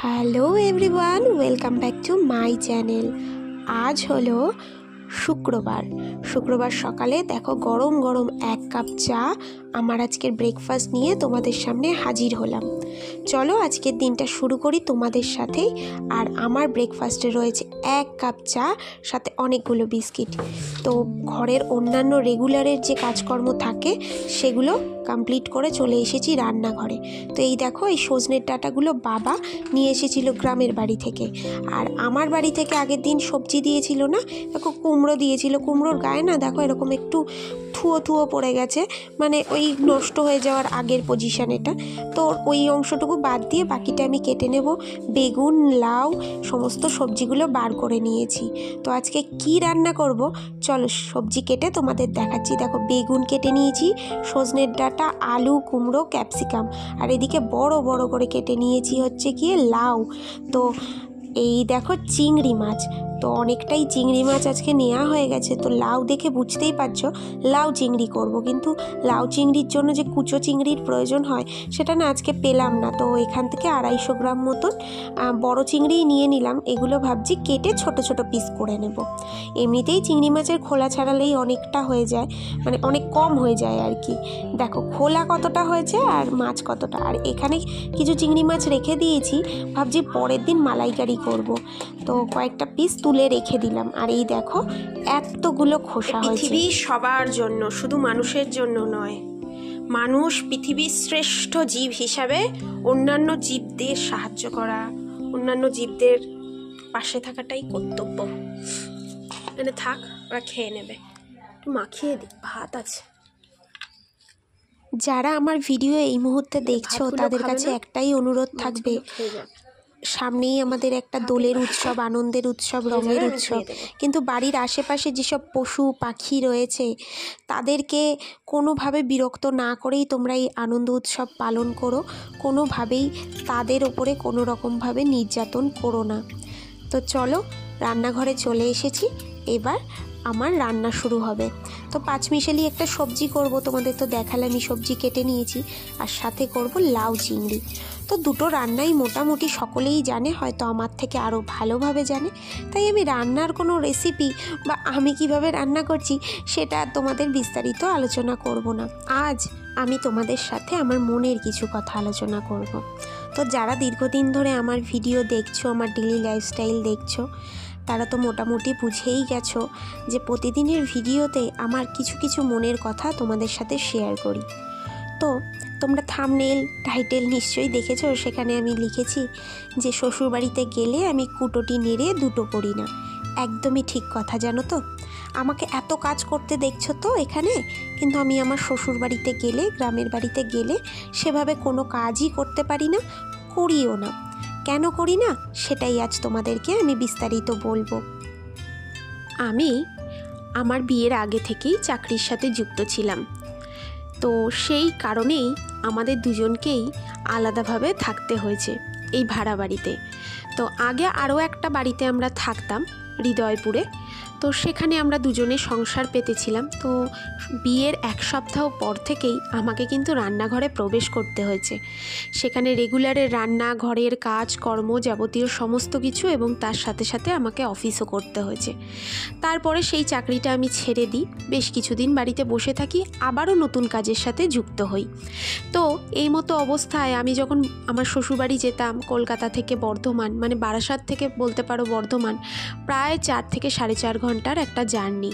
Hello everyone, welcome back to my channel. আজ হলো শুক্রবার সকালে দেখো গরম গরম 1 কাপ চা আমার আজকের ব্রেকফাস্ট নিয়ে তোমাদের সামনে হাজির হলাম। চলো আজকের দিনটা শুরু করি তোমাদের সাথেই। আর আমার ব্রেকফাস্টে রয়েছে 1 কাপ চা, সাথে অনেকগুলো বিস্কিট। তো ঘরের অন্যান্য রেগুলারের যে কাজকর্ম থাকে সেগুলো কমপ্লিট করে চলে এসেছি রান্নাঘরে। তো এই দেখো, এই সজনের ডাঁটাগুলো বাবা নিয়ে এসেছিল গ্রামের বাড়ি থেকে। আর আমার বাড়ি থেকে আগের দিন সবজি দিয়েছিল না, দেখো কুমড়ো দিয়েছিল। কুমড়োর গায়ে না দেখো এরকম একটু থুয়ো পড়ে গেছে, মানে ওই নষ্ট হয়ে যাওয়ার আগের পজিশন এটা। তো ওই অংশটুকু বাদ দিয়ে বাকিটা আমি কেটে নেব। বেগুন, লাউ সমস্ত সবজিগুলো বার করে নিয়েছি। তো আজকে কি রান্না করব চলো সবজি কেটে তোমাদের দেখাচ্ছি। দেখো বেগুন কেটে নিয়েছি, সজনের ডাঁটা, আলু, কুমড়ো, ক্যাপসিকাম, আর এদিকে বড় বড় করে কেটে নিয়েছি হচ্ছে গিয়ে লাউ। তো এই দেখো চিংড়ি মাছ, তো অনেকটাই চিংড়ি মাছ আজকে নেওয়া হয়ে গেছে। তো লাউ দেখে বুঝতেই পারছো লাউ চিংড়ি করব, কিন্তু লাউ চিংড়ির জন্য যে কুচো চিংড়ির প্রয়োজন হয় সেটা না আজকে পেলাম না। তো এখান থেকে 250 গ্রাম মতন বড় চিংড়িই নিয়ে নিলাম। এগুলো ভাবছি কেটে ছোট ছোট পিস করে নেব। এমনিতেই চিংড়ি মাছের খোলা ছাড়ালেই অনেকটা হয়ে যায়, মানে অনেক কম হয়ে যায় আর কি। দেখো খোলা কতটা হয়েছে আর মাছ কতটা। আর এখানে কিছু চিংড়ি মাছ রেখে দিয়েছি, ভাবছি পরের দিন মালাইকারি করব। তো কয়েকটা পিস তুলে রেখে দিলাম। আর এই দেখো এতগুলো খোসা হয়েছে। পৃথিবী সবার জন্য, শুধু মানুষের জন্য নয়। মানুষ পৃথিবীর শ্রেষ্ঠ জীব হিসাবে অন্যান্য জীবদের সাহায্য করা, অন্যান্য জীবদের পাশে থাকাটাই কর্তব্য। এখানে থাক, ওরা খেয়ে নেবে। একটু মাখিয়ে দিই, ভাত আছে। যারা আমার ভিডিও এই মুহূর্তে দেখছো তাদের কাছে একটাই অনুরোধ থাকবে, সামনেই আমাদের একটা দোলের উৎসব, আনন্দের উৎসব, রঙের উৎসব, কিন্তু বাড়ির আশেপাশে যেসব পশু পাখি রয়েছে তাদেরকে কোনোভাবে বিরক্ত না করেই তোমরা এই আনন্দ উৎসব পালন করো। কোনোভাবেই তাদের ওপরে কোনো রকমভাবে নির্যাতন করো না। তো চলো রান্নাঘরে চলে এসেছি, এবার আমার রান্না শুরু হবে। তো পাঁচমিশালি একটা সবজি করব, তোমাদের তো দেখালামই, সবজি কেটে নিয়েছি। আর সাথে করব লাউ চিংড়ি। তো দুটো রান্নাই মোটামুটি সকলেই জানে, হয়তো আমার থেকে আরও ভালোভাবে জানে। তাই আমি রান্নার কোনো রেসিপি বা আমি কিভাবে রান্না করছি সেটা তোমাদের বিস্তারিত আলোচনা করব না। আজ আমি তোমাদের সাথে আমার মনের কিছু কথা আলোচনা করব। তো যারা দীর্ঘদিন ধরে আমার ভিডিও দেখছো, আমার ডেইলি লাইফস্টাইল দেখছো, তারা তো মোটামুটি বুঝেই গেছো যে প্রতিদিনের ভিডিওতে আমার কিছু কিছু মনের কথা তোমাদের সাথে শেয়ার করি। তো তোমরা থাম্বনেল টাইটেল নিশ্চয়ই দেখেছো, সেখানে আমি লিখেছি যে শ্বশুরবাড়িতে গেলে আমি কুটোটি নেড়ে দুটো করি না। একদমই ঠিক কথা, জানো তো। আমাকে এত কাজ করতে দেখছো তো এখানে, কিন্তু আমি আমার শ্বশুরবাড়িতে গেলে, গ্রামের বাড়িতে গেলে সেভাবে কোনো কাজই করতে পারি না, করিও না। কেন করি না সেটাই আজ তোমাদেরকে আমি বিস্তারিত বলবো। আমি আমার বিয়ের আগে থেকেই চাকরির সাথে যুক্ত ছিলাম। তো সেই কারণেই আমাদের দুজনকেই আলাদাভাবে থাকতে হয়েছে এই ভাড়া বাড়িতে। তো আগে আরও একটা বাড়িতে আমরা থাকতাম হৃদয়পুরে, তো সেখানে আমরা দুজনে সংসার পেতেছিলাম। তো বিয়ের 1 সপ্তাহ পর থেকেই আমাকে কিন্তু রান্নাঘরে প্রবেশ করতে হয়েছে। সেখানে রেগুলারের রান্না, ঘরের কাজ কর্ম, যাবতীয় সমস্ত কিছু, এবং তার সাথে সাথে আমাকে অফিসও করতে হয়েছে। তারপরে সেই চাকরিটা আমি ছেড়ে দিই, বেশ কিছুদিন বাড়িতে বসে থাকি, আবারও নতুন কাজের সাথে যুক্ত হই। তো এই মতো অবস্থায় আমি যখন আমার শ্বশুরবাড়ি যেতাম কলকাতা থেকে বর্ধমান, মানে বারাসাত থেকে বলতে পারো বর্ধমান, প্রায় 4 থেকে 4.5 ঘন্টার একটা জার্নি।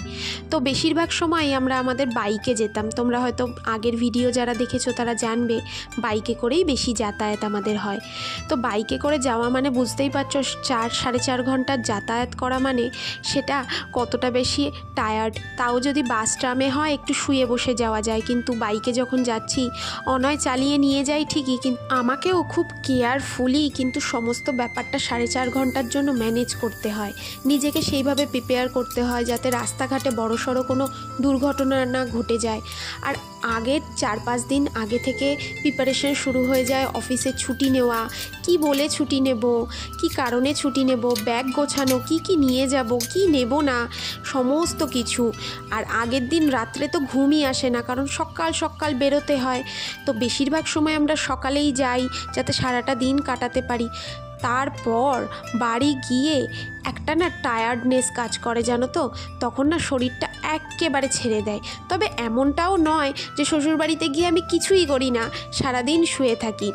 তো বেশিরভাগ সময় আমরা আমাদের বাইকে যেতাম। তোমরা হয়তো আগের ভিডিও যারা দেখেছো তারা জানবে বাইকে করেই বেশি যাতায়াত আমাদের হয়। তো বাইকে করে যাওয়া মানে বুঝতেই পারছো 4-4.5 ঘন্টার যাতায়াত করা মানে সেটা কতটা বেশি টায়ার্ড। তাও যদি বাস ট্রামে হয় একটু শুয়ে বসে যাওয়া যায়, কিন্তু বাইকে যখন যাচ্ছি অনয় চালিয়ে নিয়ে যাই ঠিকই, কিন্তু আমাকেও খুব কেয়ারফুলি কিন্তু সমস্ত ব্যাপারটা 4.5 ঘন্টার জন্য ম্যানেজ করতে হয়। নিজেকে সেইভাবে প্রিপেয়ার করতে হয় যাতে রাস্তাঘাটে বড়সড় কোনো দুর্ঘটনা না ঘটে যায়। আর আগের 4-5 দিন আগে থেকে প্রিপারেশন শুরু হয়ে যায়। অফিসে ছুটি নেওয়া, কি বলে ছুটি নেব, কি কারণে ছুটি নেব, ব্যাগ গোছানো, কি নিয়ে যাব, কি নেব না, সমস্ত কিছু। আর আগের দিন রাত্রে তো ঘুমই আসে না, কারণ সকাল সকাল বেরোতে হয়। তো বেশিরভাগ সময় আমরা সকালেই যাই যাতে সারাটা দিন কাটাতে পারি। তারপর বাড়ি গিয়ে একটা না টায়ার্ডনেস কাজ করে জানো তো, তখন না শরীরটা একেবারে ছেড়ে দেয়। তবে এমনটাও নয় যে শ্বশুরবাড়িতে গিয়ে আমি কিছুই করি না, সারাদিন শুয়ে থাকি।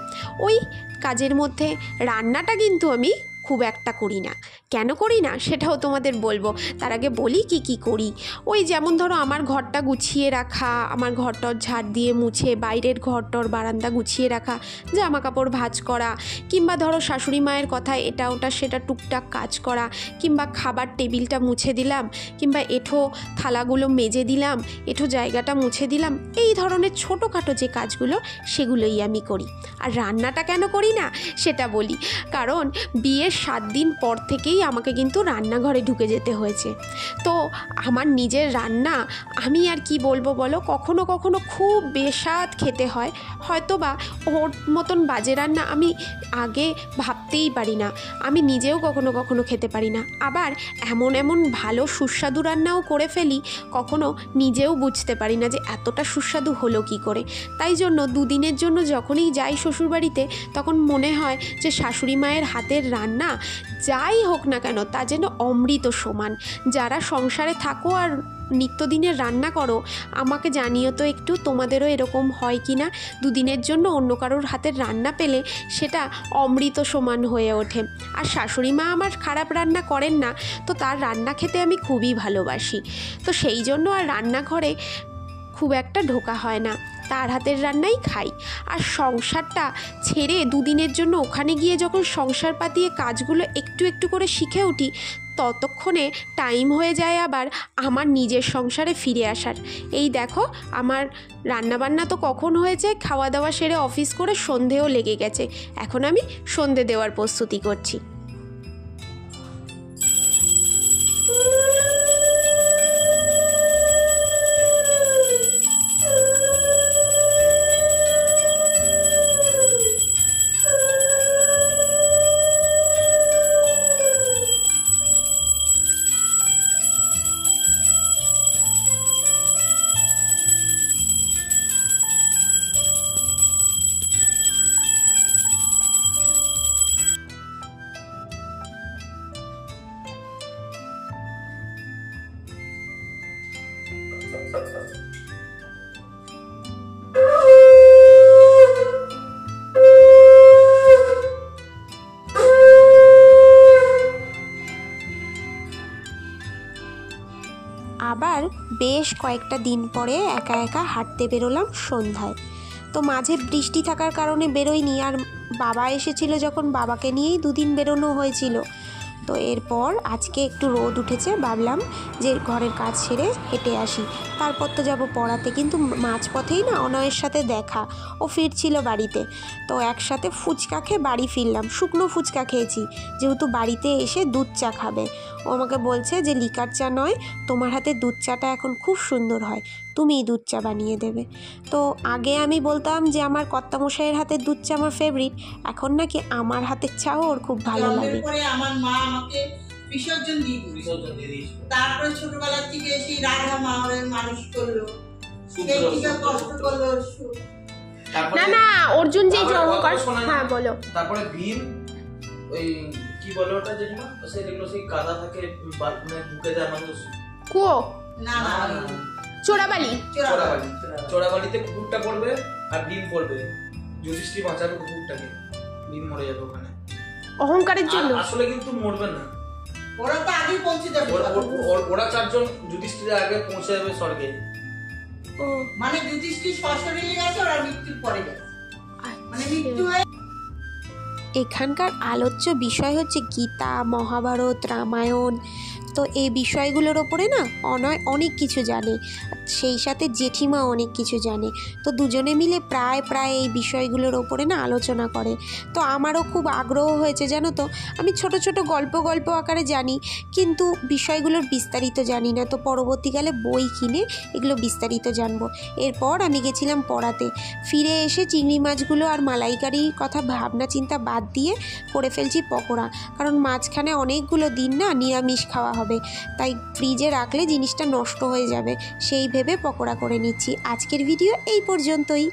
ওই কাজের মধ্যে রান্নাটা কিন্তু আমি খুব একটা করি না। কেন করি না সেটাও তোমাদের বলবো, তার আগে বলি কি কি করি। ওই যেমন ধরো আমার ঘরটা গুছিয়ে রাখা, আমার ঘরটর ঝাড় দিয়ে মুছে, বাইরের ঘরটর বারান্দা গুছিয়ে রাখা, জামা কাপড় ভাঁজ করা, কিংবা ধরো শাশুড়ি মায়ের কথায় এটা ওটা সেটা টুকটাক কাজ করা, কিংবা খাবার টেবিলটা মুছে দিলাম, কিংবা এঁঠো থালাগুলো মেজে দিলাম, এঁঠো জায়গাটা মুছে দিলাম, এই ধরনের ছোটোখাটো যে কাজগুলো সেগুলোই আমি করি। আর রান্নাটা কেন করি না সেটা বলি, কারণ বিয়ের 7 দিন পর থেকেই আমাকে কিন্তু রান্নাঘরে ঢুকে যেতে হয়েছে। তো আমার নিজের রান্না আমি আর কি বলবো বলো, কখনো কখনো খুব বেস্বাদ খেতে হয়, হয়তো বা ওর মতন বাজে রান্না আমি আগে ভাবতেই পারি না, আমি নিজেও কখনো কখনো খেতে পারি না। আবার এমন এমন ভালো সুস্বাদু রান্নাও করে ফেলি, কখনো নিজেও বুঝতে পারি না যে এতটা সুস্বাদু হলো কি করে। তাই জন্য 2 দিনের জন্য যখনই যাই শ্বশুরবাড়িতে, তখন মনে হয় যে শাশুড়ি মায়ের হাতের রান্না যাই হোক না কেন তা যেন অমৃত সমান। যারা সংসারে থাকো আর নিত্যদিনের রান্না করো, আমাকে জানিও তো একটু তোমাদেরও এরকম হয় কি না। 2 দিনের জন্য অন্য কারোর হাতের রান্না পেলে সেটা অমৃত সমান হয়ে ওঠে। আর শাশুড়ি মা আমার খারাপ রান্না করেন না, তো তার রান্না খেতে আমি খুবই ভালোবাসি। তো সেই জন্য আর রান্নাঘরে খুব একটা ঢোকা হয় না, তার হাতের রান্নাই খাই। আর সংসারটা ছেড়ে 2 দিনের জন্য ওখানে গিয়ে যখন সংসার পাতিয়ে কাজগুলো একটু একটু করে শিখে উঠি, ততক্ষণে টাইম হয়ে যায় আবার আমার নিজের সংসারে ফিরে আসার। এই দেখো আমার রান্নাবান্না তো কখন হয়েছে, খাওয়া দাওয়া সেরে অফিস করে সন্ধেও লেগে গেছে, এখন আমি সন্ধে দেওয়ার প্রস্তুতি করছি। আবার বেশ কয়েকটা দিন পরে একা একা হাঁটতে বেরোলাম সন্ধ্যায়। তো মাঝে বৃষ্টি থাকার কারণে বেরোইনি, আর বাবা এসেছিল যখন বাবাকে নিয়েই 2 দিন বেরোনো হয়েছিল। তো এরপর আজকে একটু রোদ উঠেছে, ভাবলাম যে ঘরের কাজ সেরে হেঁটে আসি, তারপর তো যাব পড়াতে। কিন্তু মাঝপথেই না অনয়ের সাথে দেখা, ও ফিরছিল বাড়িতে, তো একসাথে ফুচকা খেয়ে বাড়ি ফিরলাম। শুকনো ফুচকা খেয়েছি, যেহেতু বাড়িতে এসে দুধ চা খাবে। ও আমাকে বলছে যে লিকার চা নয়, তোমার হাতে দুধ চাটা এখন খুব সুন্দর হয়, তুমিই দুধ চা বানিয়ে দেবে। তো আগে আমি বলতাম যে আমার কর্তামশাইয়ের হাতের দুধ চা আমার ফেভারিট, এখন নাকি আমার হাতের চাও ওর খুব ভালো লাগে। আমার মা আমাকে বিসর্জন দিয়ে তারপরে ছোটবেলা থেকে সেই রাধা মা মানুষ করলো, কষ্ট করলো। না না অর্জুন যে হ্যাঁ বলো। তারপরে ভীম ওই কি বলে ওটা যেগুলো সেগুলো সেই কাদা থাকে ঢুকে যায় মানুষ, কুয়ো না না চোরাবালি, চোরাবালিতে কুকুরটা পড়বে আর ভীম পড়বে, যুধিষ্ঠির বাঁচাবে কুকুরটাকে, ভীম মরে যাবে ওখানে অহংকারের জন্য। আসলে কিন্তু মরবে না, ওরা তো আগে পৌঁছে যাবে, ওরা 4 জন যুধিষ্ঠিরের আগে পৌঁছে যাবে স্বর্গে। মানে যুধিষ্ঠির সশরীরে গেছে, ওরা মৃত্যুর পরে গেছে, মানে মৃত্যু হয়ে। এখানকার আলোচ্য বিষয় হচ্ছে গীতা, মহাভারত, রামায়ণ। তো এই বিষয়গুলোর ওপরে না অনয় অনেক কিছু জানে, সেই সাথে জেঠিমা অনেক কিছু জানে। তো দুজনে মিলে প্রায় এই বিষয়গুলোর ওপরে না আলোচনা করে। তো আমারও খুব আগ্রহ হয়েছে জানো তো। আমি ছোট ছোট গল্প আকারে জানি, কিন্তু বিষয়গুলোর বিস্তারিত জানি না। তো পরবর্তীকালে বই কিনে এগুলো বিস্তারিত জানবো। এরপর আমি গেছিলাম পড়াতে, ফিরে এসে চিংড়ি মাছগুলো আর মালাইকারির কথা ভাবনা চিন্তা বাদ দিয়ে করে ফেলছি পকোড়া, কারণ মাঝখানে অনেকগুলো দিন না নিরামিষ খাওয়া হবে, তাই ফ্রিজে রাখলে জিনিসটা নষ্ট হয়ে যাবে, সেই ভেবে পকোড়া করে নিচ্ছি। আজকের ভিডিও এই পর্যন্তই।